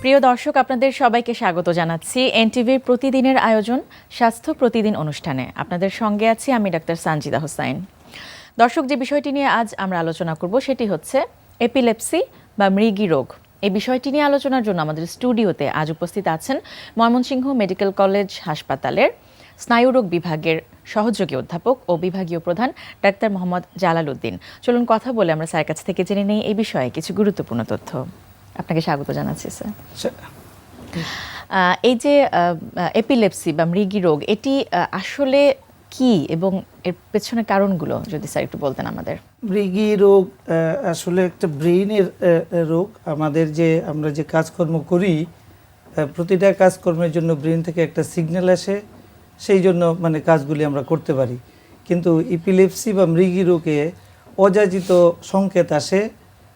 প্রিয় দর্শক, আপনাদের সবাইকে স্বাগত জানাচ্ছি এনটিভির প্রতিদিনের আয়োজন স্বাস্থ্য প্রতিদিন অনুষ্ঠানে। আপনাদের সঙ্গে আছি আমি ডাক্তার সানজিদা হোসাইন। দর্শক, যে বিষয়টি নিয়ে আজ আমরা আলোচনা করব সেটি হচ্ছে এপিলেপসি বা মৃগী রোগ। এই বিষয়টি নিয়ে আলোচনার জন্য আমাদের স্টুডিওতে আজ উপস্থিত আছেন ময়মনসিংহ মেডিকেল কলেজ হাসপাতালের স্নায়ুরোগ বিভাগের সহযোগী অধ্যাপক ও বিভাগীয় প্রধান ডাক্তার মোহাম্মদ জালাল উদ্দিন। চলুন কথা বলে আমরা স্যারের কাছ থেকে জেনে নেই এই বিষয়ে কিছু গুরুত্বপূর্ণ তথ্য। আপনাকে স্বাগত জানাচ্ছি স্যার। এই যে এপিলেপসি বা মৃগী রোগ, এটি আসলে কি এবং এর পেছনে কারণগুলো যদি স্যার একটু বলতেন আমাদের। মৃগী রোগ আসলে একটা ব্রেইনের রোগ। আমরা যে কাজকর্ম করি, প্রতিটা কাজকর্মের জন্য ব্রেন থেকে একটা সিগন্যাল আসে, সেই জন্য মানে কাজগুলি আমরা করতে পারি। কিন্তু এপিলেপসি বা মৃগী রোগে অযাচিত সংকেত আসে,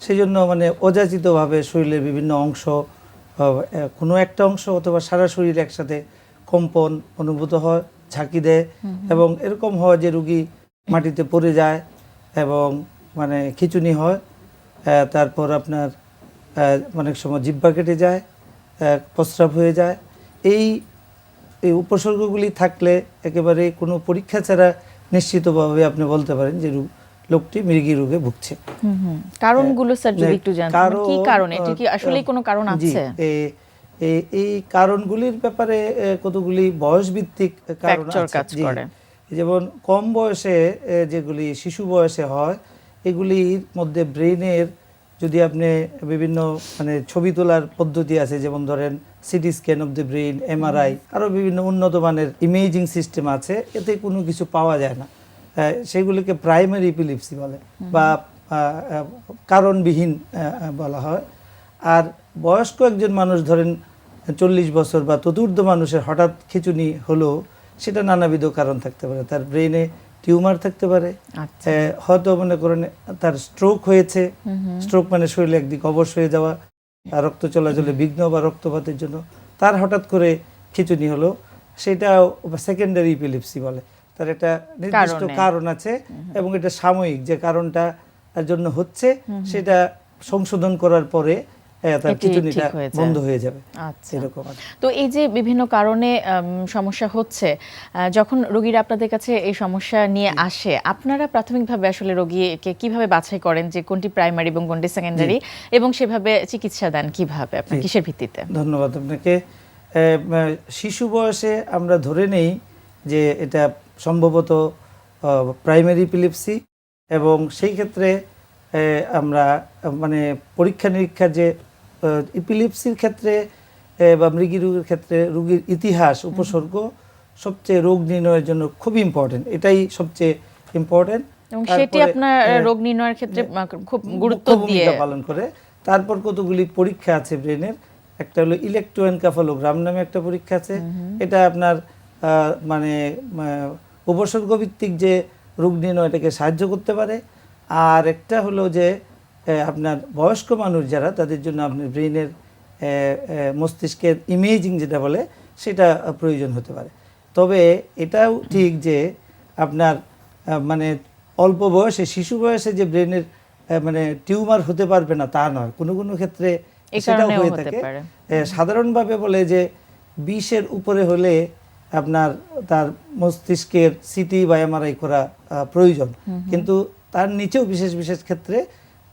সেই জন্য মানে অযাচিতভাবে শরীরের বিভিন্ন অংশ, কোনো একটা অংশ অথবা সারা শরীর একসাথে কম্পন অনুভূত হয়, ঝাঁকি দেয় এবং এরকম হয় যে রোগী মাটিতে পড়ে যায় এবং মানে খিঁচুনি হয়। তারপর আপনার অনেক সময় জিহ্বা কেটে যায়, প্রস্রাব হয়ে যায়। এই উপসর্গগুলি থাকলে একেবারে কোনো পরীক্ষা ছাড়া নিশ্চিতভাবে আপনি বলতে পারেন যে লোকটি মৃগী রোগে ভুগছে। কারণগুলো স্যার যদি একটু জানতেন, কি কারণ, এটি কি আসলে কোনো কারণ আছে? এই কারণগুলির ব্যাপারে কতগুলি বয়সভিত্তিক কারণ আছে। যেমন কম বয়সে যেগুলি শিশু বয়সে হয়, এগুলির মধ্যে ব্রেনের যদি আপনি বিভিন্ন মানে ছবি তোলার পদ্ধতি আছে, যেমন ধরেন CT scan of the brain, MRI, আরও বিভিন্ন উন্নত মানের ইমেজিং সিস্টেম আছে, এতে কোনো কিছু পাওয়া যায় না। সেগুলিকে প্রাইমারি এপিলেপসি বলে বা কারণবিহীন বলা হয়। আর বয়স্ক একজন মানুষ ধরেন 40 বছর বা তদূর্ধ্ব মানুষের হঠাৎ খিঁচুনি হলো, সেটা নানাবিধ কারণ থাকতে পারে। তার ব্রেনে টিউমার থাকতে পারে, হয়তো মনে করেন তার স্ট্রোক হয়েছে। স্ট্রোক মানে শরীরে একদিক অবশ হয়ে যাওয়া, রক্ত চলাচলে বিঘ্ন বা রক্তপাতের জন্য তার হঠাৎ করে খিঁচুনি হলো, সেটাও সেকেন্ডারি এপিলেপসি বলে। তার একটা নির্দিষ্ট কারণ আছে এবং এটা সাময়িক, যে কারণটা জন্য হচ্ছে সেটা সংশোধন করার পরে তার খিঁচুনিটা বন্ধ হয়ে যাবে। এরকম। তো এই যে বিভিন্ন কারণে সমস্যা হচ্ছে, যখন রোগীরা আপনাদের কাছে এই সমস্যা নিয়ে আসে, আপনারা প্রাথমিকভাবে আসলে রোগীকে কিভাবে বাছাই করেন যে কোনটি প্রাইমারি এবং কোনটি সেকেন্ডারি, এবং সেভাবে চিকিৎসা দেন কিভাবে, আপনার কিসের ভিত্তিতে? ধন্যবাদ আপনাকে। শিশু বয়সে আমরা ধরে নেই যে এটা সম্ভবত প্রাইমারি এপিলেপসি, এবং সেই ক্ষেত্রে আমরা মানে পরীক্ষা নিরীক্ষার যে এপিলেপসির ক্ষেত্রে বা মৃগী রোগের ক্ষেত্রে রোগীর ইতিহাস, উপসর্গ সবচেয়ে রোগ নির্ণয়ের জন্য খুবই ইম্পর্টেন্ট। এটাই সবচেয়ে ইম্পর্টেন্ট এবং সেটি আপনার রোগ নির্ণয়ের ক্ষেত্রে খুব গুরুত্ব দিয়ে পালন করে। তারপর কতগুলি পরীক্ষা আছে ব্রেনের। একটা হলো ইলেকট্রোএনকেফালোগ্রাম নামে একটা পরীক্ষা আছে। এটা আপনার মানে উপসর্গ ভিত্তিক যে রোগ নির্ণয় এটাকে সাহায্য করতে পারে। আর একটা হলো যে আপনার বয়স্ক মানুষ যারা, তাদের জন্য আপনার ব্রেনের মস্তিষ্কের ইমেজিং যেটা বলে, সেটা প্রয়োজন হতে পারে। তবে এটাও ঠিক যে আপনার মানে অল্প বয়সে, শিশু বয়সে যে ব্রেনের মানে টিউমার হতে পারবে না তা নয়, কোনো কোনো ক্ষেত্রে সেটাও হয়ে থাকে। সাধারণভাবে বলে যে 20-এর উপরে হলে আপনার তার মস্তিষ্কের সিটি বা এমআরআই করা প্রয়োজন, কিন্তু তার নিচেও বিশেষ বিশেষ ক্ষেত্রে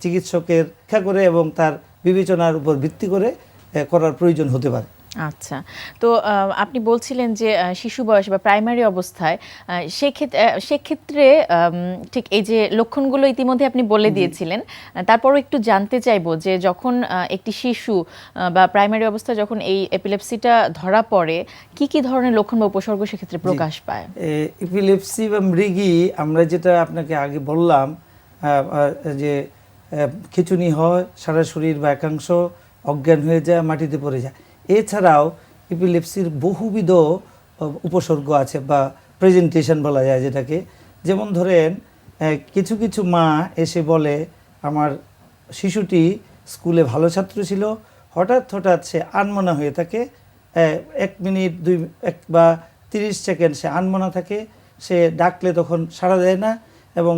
চিকিৎসকের পরীক্ষা করে এবং তার বিবেচনার উপর ভিত্তি করে করার প্রয়োজন হতে পারে। আচ্ছা, তো আপনি বলছিলেন যে শিশু বয়স বা প্রাইমারি অবস্থায়, সেক্ষেত্রে ঠিক এই যে লক্ষণগুলো ইতিমধ্যে আপনি বলে দিয়েছিলেন, তারপরও একটু জানতে চাইবো যে যখন একটি শিশু বা প্রাইমারি অবস্থায় যখন এই এপিলেপসিটা ধরা পড়ে, কি কি ধরনের লক্ষণ বা উপসর্গ সেক্ষেত্রে প্রকাশ পায়? এপিলেপসি বা মৃগী, আমরা যেটা আপনাকে আগে বললাম যে খিঁচুনি হয়, সারা শরীর বা একাংশ অজ্ঞান হয়ে যায়, মাটিতে পড়ে যায়। এছাড়াও এপিলেপসির বহুবিধ উপসর্গ আছে বা প্রেজেন্টেশন বলা যায় যেটাকে। যেমন ধরেন কিছু কিছু মা এসে বলে, আমার শিশুটি স্কুলে ভালো ছাত্র ছিল, হঠাৎ হঠাৎ সে আনমনা হয়ে থাকে, 1 মিনিট 2 বা 30 সেকেন্ড সে আনমনা থাকে, সে ডাকলে তখন সাড়া দেয় না এবং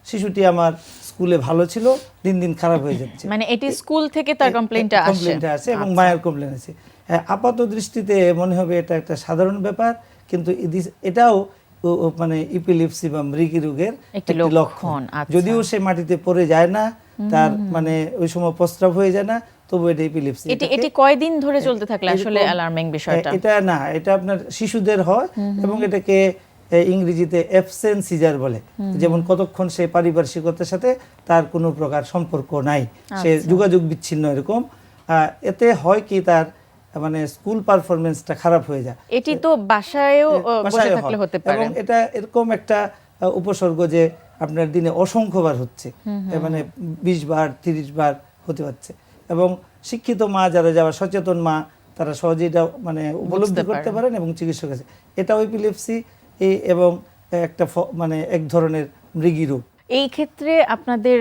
শিশুটি আমার স্কুলে ভালো ছিল, দিন দিন খারাপ হয়ে যাচ্ছে। মানে এটি স্কুল থেকে তার কমপ্লেইনটা আসে এবং মায়ের কমপ্লেইন আছে। আপাত দৃষ্টিতে মনে হবে এটা একটা সাধারণ ব্যাপার, কিন্তু এটাও মানে ইপিলিপসি বা মৃগী রোগের একটি লক্ষণ। যদিও সে মাটিতে পড়ে যায় না, তার মানে ওই সময় প্রস্রাব হয়ে যায় না, তবু এটা ইপিলিপসি। এটি কয়দিন ধরে চলতে থাকলে আসলে অ্যালার্মিং বিষয়টা? এটা আপনার শিশুদের হয় এবং এটাকে ইংরেজিতে অ্যাবসেন্ট সিজার বলে। যেমন কতক্ষণ সে পারিপার্শ্বিকতার সাথে তার কোনো প্রকার সম্পর্ক নাই, সে যোগাযোগ বিচ্ছিন্ন, এরকম। এতে হয় কি, তার মানে স্কুল পারফরমেন্সটা খারাপ হয়ে যায়। এটি তো বাসায়ও বসে থাকলে হতে পারে, এবং এটা এরকম একটা উপসর্গ যে আপনার দিনে অসংখ্যবার হচ্ছে, মানে 20 বার 30 বার হতে পারছে। এবং শিক্ষিত মা যারা সচেতন মা, তারা সহজে এটা মানে উপলব্ধি করতে পারেন এবং চিকিৎসক আছে। এটাও এপিলেপসি এবং একটা মানে এক ধরনের মৃগী রোগ। এই ক্ষেত্রে আপনাদের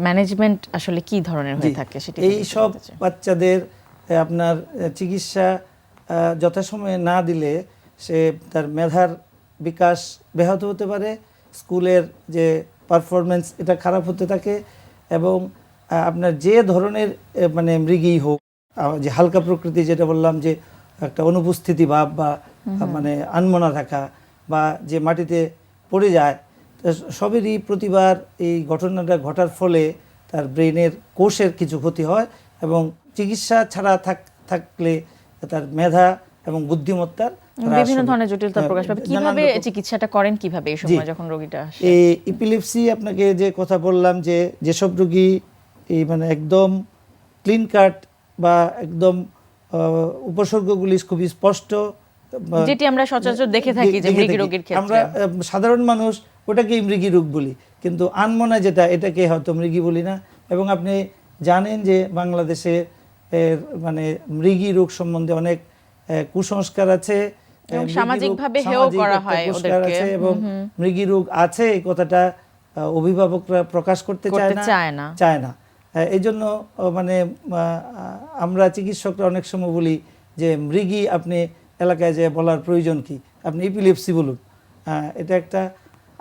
ম্যানেজমেন্ট আসলে কি ধরনের হয়ে থাকে সেটা? এই সব বাচ্চাদের আপনার চিকিৎসা যথাসময়ে না দিলে সে তার মেধার বিকাশ ব্যাহত হতে পারে, স্কুলের যে পারফরমেন্স এটা খারাপ হতে থাকে, এবং আপনার যে ধরনের মানে মৃগী হোক, যে হালকা প্রকৃতি যেটা বললাম, যে একটা অনুপস্থিতি ভাব বা মানে আনমনা থাকা, বা যে মাটিতে পড়ে যায়, সবেরই প্রতিবার এই ঘটনাটা ঘটার ফলে তার ব্রেনের কোষের কিছু ক্ষতি হয়, এবং চিকিৎসা ছাড়া থাকলে তার মেধা এবং বুদ্ধিমত্তার বিভিন্ন ধরনের জটিলতা প্রকাশ পাবে। কিভাবে চিকিৎসাটা করেন, কিভাবে এই সময় যখন রোগীটা আসে? এই ইপিলেপসি আপনাকে যে কথা বললাম, যে যেসব রোগী এই মানে একদম ক্লিন কাট বা একদম উপসর্গগুলি খুবই স্পষ্ট, যেটি আমরা সচরাচর দেখে থাকি যে মৃগী রোগের ক্ষেত্রে আমরা সাধারণ মানুষ ওটাকেই মৃগী রোগ বলি, কিন্তু আনমনা যেটা, এটাকে হয়তো মৃগী বলি না। এবং আপনি জানেন যে বাংলাদেশে মানে মৃগী রোগ সম্বন্ধে অনেক কুসংস্কার আছে, সামাজিকভাবে হেয় করা হয় ওদেরকে, এবং মৃগী রোগ আছে এই কথাটা অভিভাবকরা প্রকাশ করতে চায় না। এই জন্য মানে আমরা চিকিৎসকরা অনেক সময় বলি যে মৃগী আপনি এলাকায় যে বলার প্রয়োজন কি, আপনি ইপিলেপসি বলুন। এটা একটা।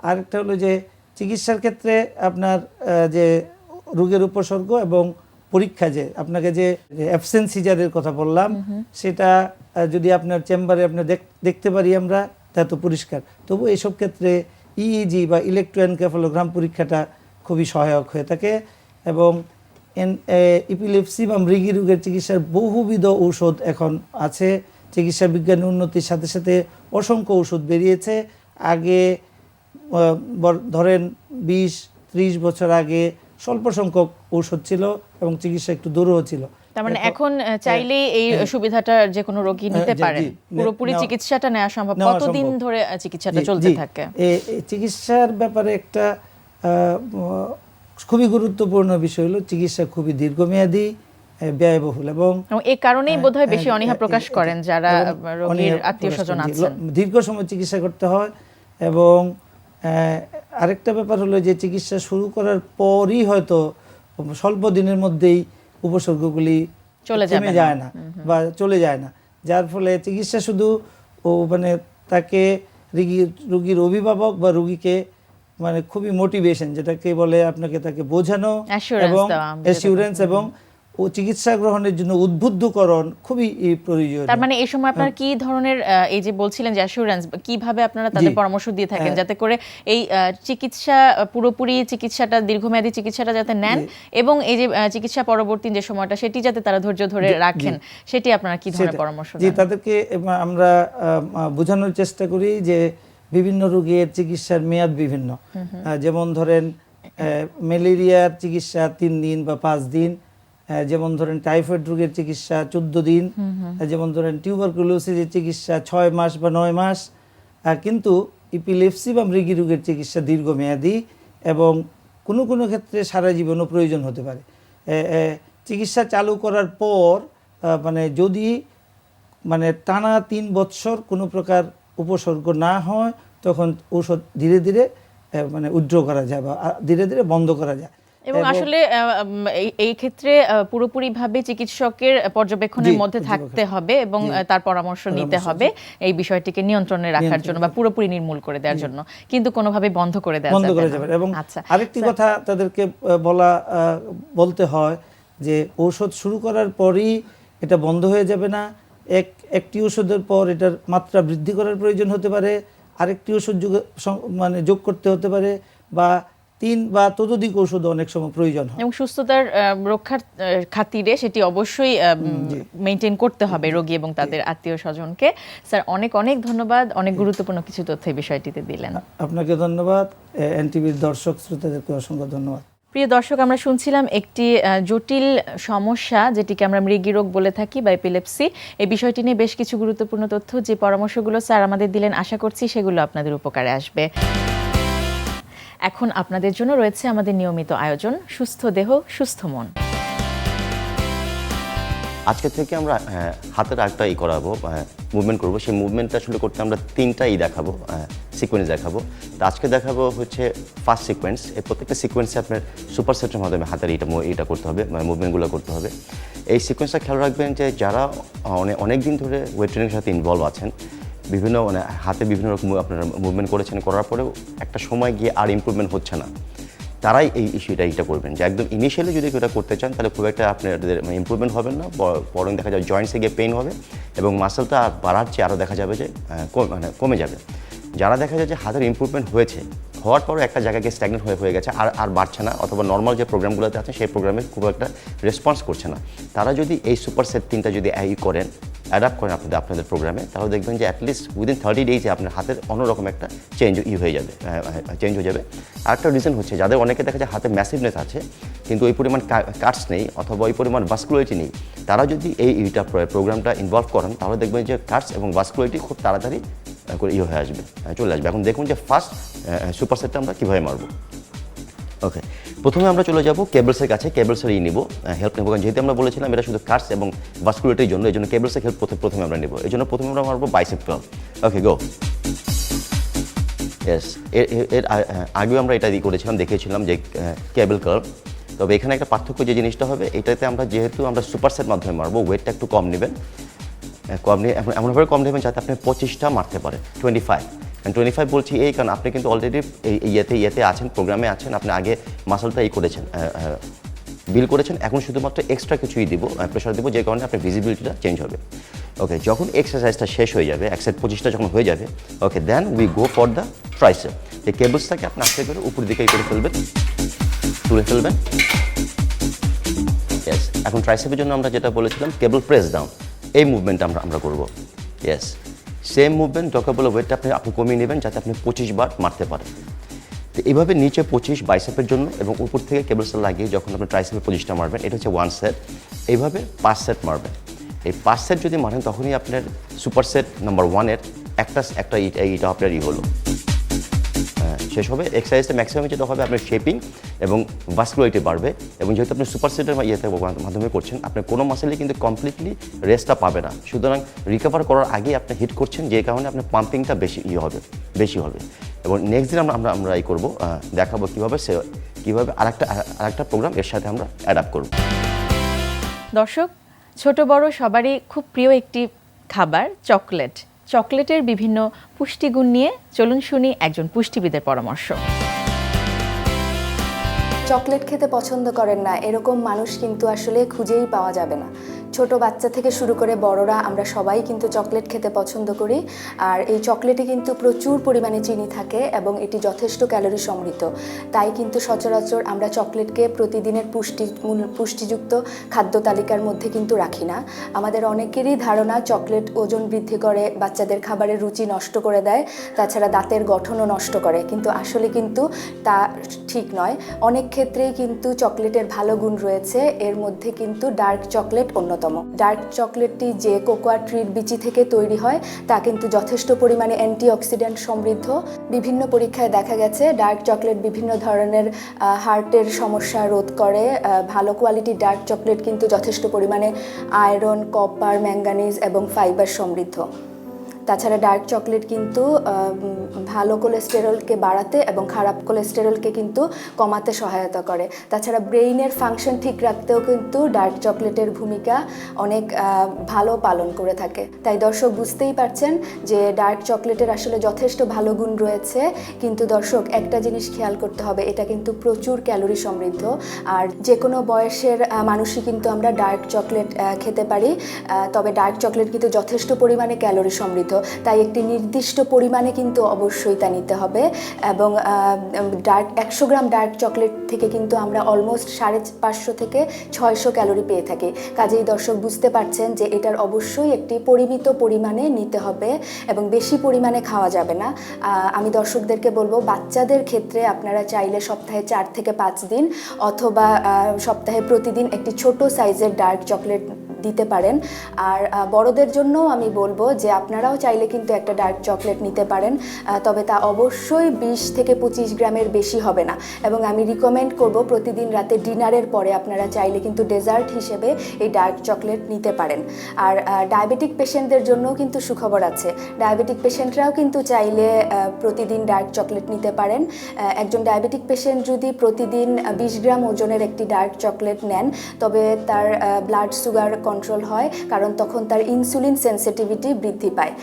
আরেকটা হলো যে চিকিৎসার ক্ষেত্রে আপনার যে রোগের উপসর্গ এবং পরীক্ষা, যে আপনাকে যে অ্যাবসেন্ট সিজারের কথা বললাম, সেটা যদি আপনার চেম্বারে আপনি দেখতে পারি আমরা, তা তো পরিষ্কার। তবু এইসব ক্ষেত্রে ইইজি বা ইলেকট্রোএনকেফালোগ্রাম পরীক্ষাটা খুবই সহায়ক হয়ে থাকে। এবং ইপিলেপসি বা মৃগী রোগের চিকিৎসার বহুবিধ ঔষধ এখন আছে। চিকিৎসা বিজ্ঞানের উন্নতির সাথে সাথে অসংখ্য ওষুধ বেরিয়েছে। আগে ধরেন 20-30 বছর আগে স্বল্প সংখ্যক ঔষধ ছিল এবং চিকিৎসা একটু দূরও ছিল। তার মানে এখন চাইলেই এই সুবিধাটা যে কোনো রোগী নিতে পারে, পুরোপুরি চিকিৎসাটা নেওয়া সম্ভব। কতদিন ধরে চিকিৎসাটা চলতে থাকে? চিকিৎসার ব্যাপারে একটা খুবই গুরুত্বপূর্ণ বিষয় হলো চিকিৎসা খুবই দীর্ঘমেয়াদী, ব্যয়বহুল, এবং এই কারণেই বোধহয় বেশি অনীহা প্রকাশ করেন যারা রোগীর আত্মীয়স্বজন আছেন। দীর্ঘ সময় চিকিৎসা করতে হয়। এবং আরেকটা ব্যাপার হলো যে চিকিৎসা শুরু করার পরই হয়তো স্বল্প দিনের মধ্যেই উপসর্গগুলি থেমে যায় না বা চলে যায় না, যার ফলে চিকিৎসা শুধু মানে তাকে রোগীর অভিভাবক বা রোগীকে মানে খুবই মোটিভেশন, যেটাকে বলে আপনাকে তাকে বোঝানো এবং অ্যাসিউরেন্স এবং চিকিৎসা গ্রহণের জন্য উদ্বুদ্ধকরণ খুবই প্রয়োজন। তার মানে এই সময় আপনারা কি ধরনের, এই যে বলছিলেন যে অ্যাসিউরেন্স, কিভাবে আপনারা তাদের পরামর্শ দিয়ে থাকেন যাতে করে এই চিকিৎসা পুরোপুরি চিকিৎসাটা, দীর্ঘমেয়াদী চিকিৎসাটা যাতে নেন, এবং এই যে চিকিৎসা পরবর্তী যে সময়টা সেটি যাতে তারা ধৈর্য ধরে রাখেন, সেটি আপনারা কি ধরনের পরামর্শ দেন? তাদেরকে আমরা বোঝানোর চেষ্টা করি যে বিভিন্ন রোগের চিকিৎসার মেয়াদ বিভিন্ন। যেমন ধরেন ম্যালেরিয়ার চিকিৎসা 3 দিন বা 5 দিন, যেমন ধরেন টাইফয়েড রোগের চিকিৎসা 14 দিন, যেমন ধরেন টিউবারকুলোসিসের চিকিৎসা 6 মাস বা 9 মাস। কিন্তু ইপিলেপসি বা মৃগী রোগের চিকিৎসা দীর্ঘমেয়াদী এবং কোনো কোনো ক্ষেত্রে সারা জীবনও প্রয়োজন হতে পারে। চিকিৎসা চালু করার পর মানে যদি মানে টানা 3 বছর কোনো প্রকার উপসর্গ না হয়, তখন ঔষধ ধীরে ধীরে মানে উইথড্র করা যায় বা ধীরে ধীরে বন্ধ করা যায়। এবং আসলে এই ক্ষেত্রে পুরোপুরিভাবে চিকিৎসকের পর্যবেক্ষণের মধ্যে থাকতে হবে এবং তার পরামর্শ নিতে হবে এই বিষয়টিকে নিয়ন্ত্রণে রাখার জন্য বা পুরোপুরি নির্মূল করে দেওয়ার জন্য, কিন্তু কোনোভাবে বন্ধ করে দেওয়া যাবে না। এবং আরেকটি কথা তাদেরকে বলতে হয় যে ঔষধ শুরু করার পরই এটা বন্ধ হয়ে যাবে না। একটি ওষুধের পর এটার মাত্রা বৃদ্ধি করার প্রয়োজন হতে পারে, আরেকটি ওষুধ যোগ করতে হতে পারে, বা 3 বা ততোধিক ওষুধ অনেক সময় প্রয়োজন হয়। এবং সুস্থতার রক্ষার খাতিরে সেটি অবশ্যই মেনটেন করতে হবে রোগী এবং তাদের আত্মীয় স্বজনকে। স্যার অনেক অনেক ধন্যবাদ, অনেক গুরুত্বপূর্ণ কিছু তথ্য এই বিষয়টিতে দিলেন। আপনাকে ধন্যবাদ, এনটিভির দর্শক শ্রোতাদেরকে অসংখ্য ধন্যবাদ। প্রিয় দর্শক, আমরা শুনছিলাম একটি জটিল সমস্যা যেটিকে আমরা মৃগীরোগ বলে থাকি বা এপিলেপসি। এই বিষয়টি নিয়ে বেশ কিছু গুরুত্বপূর্ণ তথ্য, যে পরামর্শগুলো স্যার আমাদের দিলেন, আশা করছি সেগুলো আপনাদের উপকারে আসবে। এখন আপনাদের জন্য রয়েছে আমাদের নিয়মিত আয়োজন সুস্থ দেহ সুস্থ মন। আজকে থেকে আমরা হাতের একটা করাবো, মুভমেন্ট করবো। সেই মুভমেন্টটা আসলে করতে আমরা 3টা দেখাবো, সিকোয়েন্স দেখাবো। তো আজকে দেখাবো হচ্ছে ফার্স্ট সিকোয়েন্স। এই প্রত্যেকটা সিকোয়েন্সে আপনার সুপার সেটের মাধ্যমে হাতের এইটা করতে হবে, মুভমেন্টগুলো করতে হবে। এই সিকোয়েন্সটা খেয়াল রাখবেন যে যারা অনেক দিন ধরে ওয়েট ট্রেনিংয়ের সাথে ইনভলভ আছেন, বিভিন্ন হাতে বিভিন্ন রকম আপনারা মুভমেন্ট করেছেন, করার পরেও একটা সময় গিয়ে আর ইমপ্রুভমেন্ট হচ্ছে না, তারাই এই ইস্যুটা করবেন। যে একদম ইনিশিয়ালি যদি এটা করতে চান তাহলে খুব একটা আপনাদের ইমপ্রুভমেন্ট হবে না, বরং দেখা যাবে জয়েন্টসে গিয়ে পেইন হবে এবং মাসেলটা বাড়ার চেয়ে আরও দেখা যাবে যে কমে যাবে। যারা দেখা যায় যে হাতের ইমপ্রুভমেন্ট হওয়ার পরও একটা জায়গায় স্ট্যাগনেট হয়ে গেছে, আর বাড়ছে না, অথবা নর্মাল যে প্রোগ্রামগুলোতে আছে সেই প্রোগ্রামে খুব একটা রেসপন্স করছে না, তারা যদি এই সুপার সেট 3টা যদি অ্যাডাপ্ট করেন আপনাদের প্রোগ্রামে, তাহলে দেখবেন যে অ্যাটলিস্ট উইদিন 30 ডেজে আপনার হাতের অন্যরকম একটা চেঞ্জ হয়ে যাবে। আরেকটা রিজন হচ্ছে যাদের অনেকে দেখা যায় হাতে ম্যাসিভনেস আছে কিন্তু ওই পরিমাণ কাটস নেই অথবা ওই পরিমাণ ভাস্কুলারিটি নেই, তারা যদি এইটা প্রোগ্রামটা ইনভলভ করেন তাহলে দেখবেন যে কাটস এবং ভাস্কুলারিটি খুব তাড়াতাড়ি হয়ে আসবে, চলে আসবে। এখন দেখুন যে ফার্স্ট সুপার সেটটা আমরা কীভাবে মারবো। ওকে, প্রথমে আমরা চলে যাব কেবলসের কাছে, কেবলসের নিব, হেল্প নেব, কারণ যেহেতু আমরা বলেছিলাম এটা শুধু কাটস এবং ভাস্কুলারিটির জন্য, এই জন্য কেবলসের হেল্প প্রথমে আমরা নেব। এই জন্য প্রথমে আমরা মারবো বাইসেপ কার্ল। ওকে, গো। ইয়েস, এর আগেও আমরা এটা করেছিলাম, দেখিয়েছিলাম যে কেবল কার্ল। তবে এখানে একটা পার্থক্য যে জিনিসটা হবে, এটাতে আমরা যেহেতু আমরা সুপার সেট মাধ্যমে মারবো, ওয়েটটা একটু কম নেবেন, এমনভাবে কম নেবেন যাতে আপনি 25টা মারতে পারেন, 25 বলছি এই কারণ আপনি কিন্তু অলরেডি ইয়েতে আছেন, প্রোগ্রামে আছেন, আপনি আগে মাসলটা করেছেন, বিল করেছেন, এখন শুধুমাত্র এক্সট্রা কিছুই দিব, প্রেশার দিব, যে কারণে আপনার ভিজিবিলিটিটা চেঞ্জ হবে। ওকে, যখন এক্সারসাইজটা শেষ হয়ে যাবে, এক সেট 25টা যখন হয়ে যাবে, okay, then we go for the tricep. এই কেবলসটাকে আপনি আস্তে করে উপর দিকে করে ফেলবেন, তুলে ফেলবেন। ইয়েস, এখন ট্রাইসেপের জন্য আমরা যেটা বলেছিলাম কেবল প্রেস ডাউন, এই মুভমেন্টটা আমরা করব। ইয়েস, সেম মুভমেন্ট, যখন বলে ওয়েটটা আপনি কমিয়ে নেবেন যাতে আপনি 25 বার মারতে পারেন। তো এইভাবে নিচে 25 বাইসেপের জন্য এবং উপর থেকে কেবলসটা লাগিয়ে যখন আপনি ট্রাইসেপে 25টা মারবেন, এটা হচ্ছে 1 সেট। এইভাবে 5 সেট মারবেন। এই 5 সেট যদি মারেন তখনই আপনার সুপার সেট নাম্বার 1-এর একটা এইটা আপনার হলো শেষ হবে। এক্সারসাইজটা ম্যাক্সিমাম যেটা হবে আপনার শেপিং এবং ভাস্কুলারিটি বাড়বে, এবং যেহেতু আপনি সুপার সেটের মাধ্যমে করছেন, আপনার কোনো মাসেলই কিন্তু কমপ্লিটলি রেস্টটা পাবে না, সুতরাং রিকভার করার আগেই আপনি হিট করছেন, যে কারণে আপনার পাম্পিংটা বেশি হবে। এবং নেক্সট দিন আমরা করবো, দেখাবো কীভাবে আরেকটা প্রোগ্রাম এর সাথে আমরা অ্যাডাপ্ট করব। দর্শক, ছোট বড় সবারই খুব প্রিয় একটি খাবার চকলেট। চকলেটের বিভিন্ন পুষ্টিগুণ নিয়ে চলুন শুনি একজন পুষ্টিবিদের পরামর্শ। চকলেট খেতে পছন্দ করেন না এরকম মানুষ কিন্তু আসলে খুঁজেই পাওয়া যাবে না। ছোট বাচ্চা থেকে শুরু করে বড়রা আমরা সবাই কিন্তু চকলেট খেতে পছন্দ করি। আর এই চকলেটে কিন্তু প্রচুর পরিমাণে চিনি থাকে এবং এটি যথেষ্ট ক্যালোরি সমৃদ্ধ। তাই কিন্তু সচরাচর আমরা চকলেটকে প্রতিদিনের পুষ্টিযুক্ত খাদ্য তালিকার মধ্যে কিন্তু রাখি না। আমাদের অনেকেরই ধারণা চকলেট ওজন বৃদ্ধি করে, বাচ্চাদের খাবারের রুচি নষ্ট করে দেয়, তাছাড়া দাঁতের গঠনও নষ্ট করে, কিন্তু আসলে কিন্তু তা ঠিক নয়। অনেক ক্ষেত্রেই কিন্তু চকলেটের ভালো গুণ রয়েছে, এর মধ্যে কিন্তু ডার্ক চকলেট অন্যতম। ডার্ক চকলেটটি যে কোকোয়া ট্রির বিচি থেকে তৈরি হয় তা কিন্তু যথেষ্ট পরিমাণে অ্যান্টিঅক্সিডেন্ট সমৃদ্ধ। বিভিন্ন পরীক্ষায় দেখা গেছে ডার্ক চকলেট বিভিন্ন ধরনের হার্টের সমস্যা রোধ করে। ভালো কোয়ালিটির ডার্ক চকলেট কিন্তু যথেষ্ট পরিমাণে আয়রন, কপার, ম্যাঙ্গানিজ এবং ফাইবার সমৃদ্ধ। তাছাড়া ডার্ক চকলেট কিন্তু ভালো কোলেস্টেরলকে বাড়াতে এবং খারাপ কোলেস্টেরলকে কিন্তু কমাতে সহায়তা করে। তাছাড়া ব্রেইনের ফাংশন ঠিক রাখতেও কিন্তু ডার্ক চকলেটের ভূমিকা অনেক ভালো পালন করে থাকে। তাই দর্শক বুঝতেই পারছেন যে ডার্ক চকলেটের আসলে যথেষ্ট ভালো গুণ রয়েছে, কিন্তু দর্শক একটা জিনিস খেয়াল করতে হবে, এটা কিন্তু প্রচুর ক্যালোরি সমৃদ্ধ। আর যে কোনো বয়সের মানুষই কিন্তু আমরা ডার্ক চকলেট খেতে পারি, তবে ডার্ক চকলেট কিন্তু যথেষ্ট পরিমাণে ক্যালোরি সমৃদ্ধ, তাই একটি নির্দিষ্ট পরিমাণে কিন্তু অবশ্যই তা নিতে হবে। এবং 100 গ্রাম ডার্ক চকলেট থেকে কিন্তু আমরা অলমোস্ট 550 থেকে 600 ক্যালোরি পেয়ে থাকি। কাজেই দর্শক বুঝতে পারছেন যে এটার অবশ্যই একটি পরিমিত পরিমাণে নিতে হবে এবং বেশি পরিমাণে খাওয়া যাবে না। আমি দর্শকদেরকে বলবো, বাচ্চাদের ক্ষেত্রে আপনারা চাইলে সপ্তাহে 4 থেকে 5 দিন অথবা সপ্তাহে প্রতিদিন একটি ছোট সাইজের ডার্ক চকলেট দিতে পারেন। আর বড়দের জন্য আমি বলবো যে আপনারাও চাইলে কিন্তু একটা ডার্ক চকলেট নিতে পারেন, তবে তা অবশ্যই 20 থেকে 25 গ্রামের বেশি হবে না। এবং আমি রিকমেন্ড করব প্রতিদিন রাতে ডিনারের পরে আপনারা চাইলে কিন্তু ডেজার্ট হিসেবে এই ডার্ক চকলেট নিতে পারেন। আর ডায়াবেটিক পেশেন্টদের জন্যও কিন্তু সুখবর আছে, ডায়াবেটিক পেশেন্টরাও কিন্তু চাইলে প্রতিদিন ডার্ক চকলেট নিতে পারেন। একজন ডায়াবেটিক পেশেন্ট যদি প্রতিদিন 20 গ্রাম ওজনের একটি ডার্ক চকলেট নেন, তবে তার ব্লাড সুগার কন্ট্রোল হয়, কারণ তখন তার ইনসুলিন সেন্সিটিভিটি বৃদ্ধি পায়।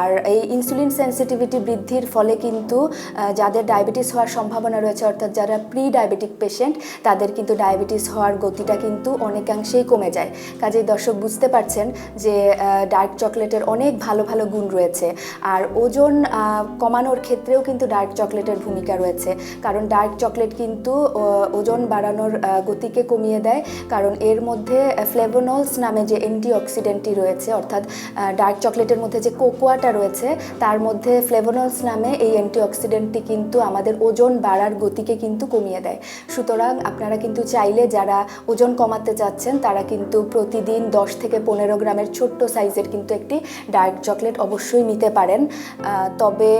আর এই ইনসুলিন সেন্সিটিভিটি বৃদ্ধির ফলে কিন্তু যাদের ডায়াবেটিস হওয়ার সম্ভাবনা রয়েছে, অর্থাৎ যারা প্রি ডায়াবেটিক পেশেন্ট, তাদের কিন্তু ডায়াবেটিস হওয়ার গতিটা কিন্তু অনেকাংশেই কমে যায়। কাজেই দর্শক বুঝতে পারছেন যে ডার্ক চকলেটের অনেক ভালো ভালো গুণ রয়েছে। আর ওজন কমানোর ক্ষেত্রেও কিন্তু ডার্ক চকলেটের ভূমিকা রয়েছে, কারণ ডার্ক চকলেট কিন্তু ওজন বাড়ানোর গতিকে কমিয়ে দেয়, কারণ এর মধ্যে ফ্লেভোনলস নামে যে অ্যান্টিঅক্সিডেন্টটি রয়েছে, অর্থাৎ ডার্ক চকলেটের মধ্যে যে কোকোয়াটা রয়েছে তার মধ্যে ফ্লেভোনলস নামে এই অ্যান্টিঅক্সিডেন্টটি কিন্তু আমাদের ওজন বাড়ার গতিকে কিন্তু কমিয়ে দেয়। সুতরাং আপনারা কিন্তু চাইলে যারা ওজন কমাতে চাচ্ছেন তারা কিন্তু প্রতিদিন 10 থেকে 15 গ্রামের ছোট্ট সাইজের কিন্তু একটি ডার্ক চকলেট অবশ্যই নিতে পারেন। তবে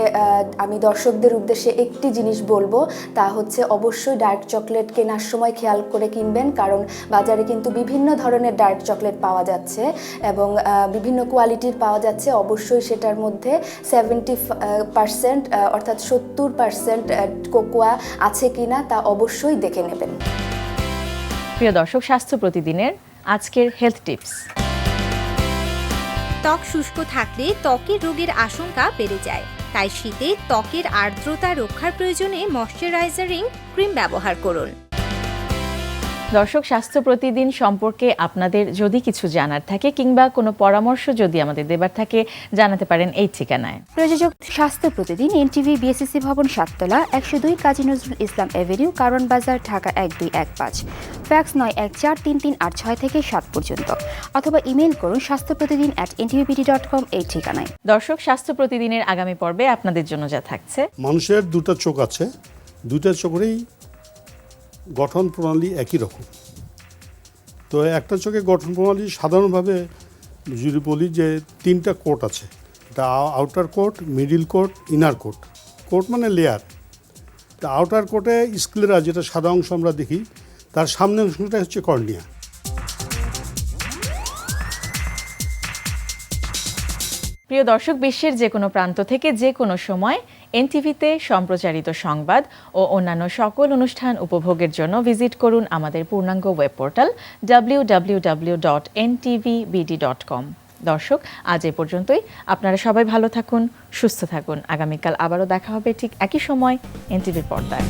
আমি দর্শকদের উদ্দেশ্যে একটি জিনিস বলবো, তা হচ্ছে অবশ্যই ডার্ক চকলেট কেনার সময় খেয়াল করে কিনবেন, কারণ বাজারে কিন্তু বিভিন্ন ধরনের ডার্ক চকলেট পাওয়া যাচ্ছে এবং বিভিন্ন কোয়ালিটির পাওয়া যাচ্ছে। অবশ্যই সেটার মধ্যে 70% অর্থাৎ 70% কোকোয়া আছে কিনা তা অবশ্যই দেখে নেবেন। প্রিয় দর্শক, স্বাস্থ্য প্রতিদিনের আজকের হেলথ টিপস। ত্বক শুষ্ক থাকলে ত্বকের রোগের আশঙ্কা বেড়ে যায়, তাই শীতে ত্বকের আর্দ্রতা রক্ষার প্রয়োজনে ময়শ্চারাইজারিং ক্রিম ব্যবহার করুন। দর্শক, স্বাস্থ্য প্রতিদিন সম্পর্কে আপনাদের যদি কিছু জানার থাকে কিংবা কোনো পরামর্শ যদি আমাদের দেবার থাকে, জানাতে পারেন এই ঠিকানায়। প্রযোজক স্বাস্থ্য প্রতিদিন, এনটিভি, বিএসসি ভবন, 7 তলা, 102 কাজী নজরুল ইসলাম এভিনিউ, কারণ বাজার, ঢাকা 1215। ফ্যাক্স 914338 থেকে 7 পর্যন্ত, অথবা ইমেইল করুন স্বাস্থ্যপ্রতিদিন@ntvpt.com এই ঠিকানায়। দর্শক, স্বাস্থ্য প্রতিদিনের আগামী পর্বে আপনাদের জন্য যা থাকছে। মানুষের দুটো চোখ আছে, দুটো চোখেরই গঠন প্রণালী একই রকম। তো একটা চোখের গঠন প্রণালী সাধারণভাবে যদি বলি যে 3টা কোট আছে, এটা outer coat, middle coat, inner coat. Coat মানে লেয়ার। তা আউটার কোটে স্ক্লেরা, যেটা সাদা অংশ আমরা দেখি, তার সামনের অংশটা হচ্ছে কর্নিয়া। প্রিয় দর্শক, বিশ্বের যে কোনো প্রান্ত থেকে যে কোনো সময় এনটিভিতে সম্প্রচারিত সংবাদ ও অন্যান্য সকল অনুষ্ঠান উপভোগের জন্য ভিজিট করুন আমাদের পূর্ণাঙ্গ ওয়েব পোর্টাল www.ntvbd.com। দর্শক, আজ এ পর্যন্তই। আপনারা সবাই ভালো থাকুন, সুস্থ থাকুন। আগামীকাল আবারও দেখা হবে ঠিক একই সময় এনটিভির পর্দায়।